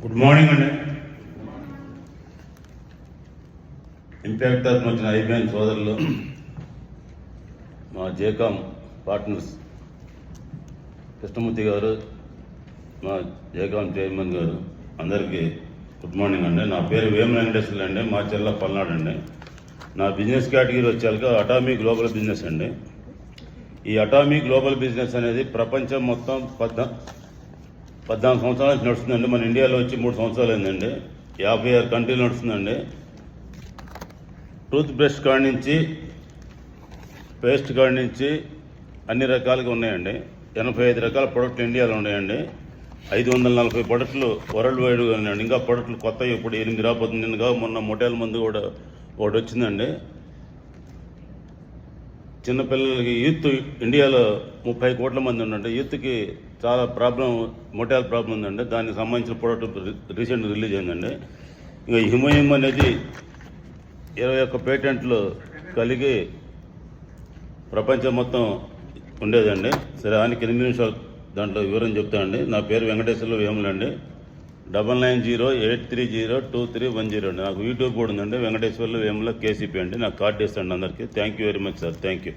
Good morning అండి. Impact తరఫున వచ్చిన ఐబిఎన్ సోదరులు, మా జేకామ్ పార్ట్నర్స్ కృష్ణమూర్తి గారు, మా జేకామ్ చైర్మన్ గారు, అందరికీ గుడ్ మార్నింగ్ అండి. నా పేరు వేమ వెంకటేశ్వర్లు అండి, మా చెల్ల పల్నాడు అండి. నా బిజినెస్ కేటగిరీ వచ్చాక అటామీ గ్లోబల్ బిజినెస్ అండి. ఈ అటామీ గ్లోబల్ బిజినెస్ అనేది ప్రపంచం మొత్తం 14 సంవత్సరాల నుంచి నడుస్తుందండి. మన ఇండియాలో వచ్చి 3 సంవత్సరాలు అయిందండి. 56 కంట్రీలు నడుస్తుందండి. టూత్ బ్రష్ కాడి నుంచి పేస్ట్ కాడి నుంచి అన్ని రకాలుగా ఉన్నాయండి. 85 రకాల ప్రొడక్ట్లు ఇండియాలో ఉన్నాయండి. 540 ప్రొడక్ట్లు వరల్డ్ వైడ్గా ఉన్నాయండి. ఇంకా ప్రొడక్ట్లు కొత్తవి ఇప్పుడు 8 రాబోతుందిగా. మొన్న మొటేల మందు కూడా ఒకటి వచ్చిందండి. చిన్నపిల్లలకి యూత్ ఇండియాలో 30 కోట్ల మంది ఉందండి. యూత్కి చాలా మొటేల ప్రాబ్లం ఉందండి. దానికి సంబంధించిన ప్రోడక్ట్ రీసెంట్గా రిలీజ్ అయిందండి. ఇక హిమోయిమ్ అనేది 21 పేటెంట్లు కలిగి ప్రపంచం మొత్తం ఉండేదండి. సరే, ఆయనకి 8 నిమిషాలు దాంట్లో వివరం చెప్తానండి. నా పేరు వెంకటేశ్వర్లు వేములండి. 9908302310 అండి. నాకు యూట్యూబ్ కూడా ఉందండి, వెంకటేశ్వర్లు వేముల కేసీపీ అండి. నాకు కార్డు ఇస్తాండి అందరికీ. Thank you very much sir. Thank you.